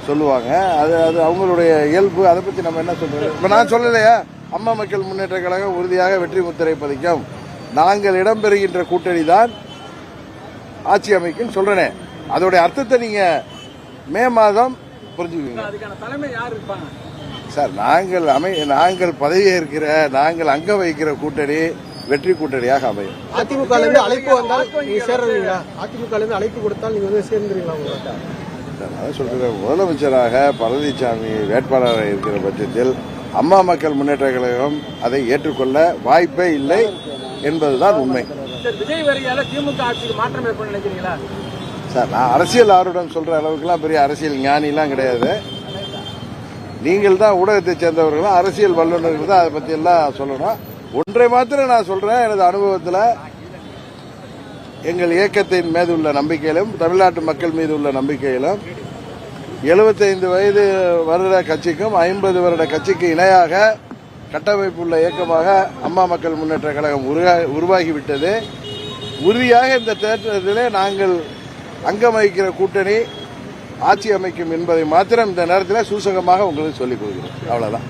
சொல்லுவாங்க. அது அது அவங்களுடைய இயல்பு. அதை பற்றி நம்ம என்ன சொல்றது? இப்போ நான் சொல்லலையா, அம்மா மக்கள் முன்னேற்ற கழகம் உறுதியாக வெற்றி முத்திரை பதிக்கும், நாங்கள் இடம்பெறுகின்ற கூட்டணி தான் ஆட்சி அமைக்கும் சொல்றேனே. அதோடைய அர்த்தத்தை நீங்க மே மாதம் புரிஞ்சுக்குவீங்க. சார், நாங்கள் பதவியேற்கிற, நாங்கள் அங்க வைக்கிற கூட்டணி வெற்றி கூட்டணியாக அமையும். அதிமுக அழைப்பு வந்தால் நீங்க சேர்றீங்களா? அதிமுக அழைப்பு கொடுத்தால் நீங்க சேர்ந்துருவீங்களா? நான் சொல்றேன், முதலமைச்சராக பழனிசாமி வேட்பாளராக இருக்கிற பட்சத்தில் அம்மா மக்கள் முன்னேற்ற கழகம் அதை ஏற்றுக்கொள்ள வாய்ப்பே இல்லை என்பதுதான் உண்மை. விஜய் வருகையால திமுக ஆட்சிக்கு மாற்றம் ஏற்படும் நினைக்கிறீங்களா? சார், நான் அரசியல் ஆர்வம் சொல்ற அளவுக்குலாம் பெரிய அரசியல் ஞானிலாம் கிடையாது. நீங்கள் தான் ஊடகத்தை சேர்ந்தவர்களும் அரசியல் வல்லுநர்கள் தான் அதை பத்தி எல்லாம் சொல்லணும். ஒன்றை மாத்திரம் நான் சொல்றேன், எனது அனுபவத்தில் எங்கள் இயக்கத்தின் மீது உள்ள நம்பிக்கையிலும் தமிழ்நாட்டு மக்கள் மீது உள்ள நம்பிக்கையிலும் 75 வயது வருட கட்சிக்கும் 50 வருட கட்சிக்கு இணையாக கட்டமைப்பு உள்ள இயக்கமாக அம்மா மக்கள் முன்னேற்ற கழகம் உருவாகிவிட்டது. உறுதியாக இந்த தேர்தலிலே நாங்கள் அங்கம் வகிக்கிற கூட்டணி ஆட்சி அமைக்கும் என்பதை மாத்திரம் இந்த நேரத்தில் சூசகமாக உங்களுக்கு சொல்லிக் கொள்கிறோம். அவ்வளவுதான்.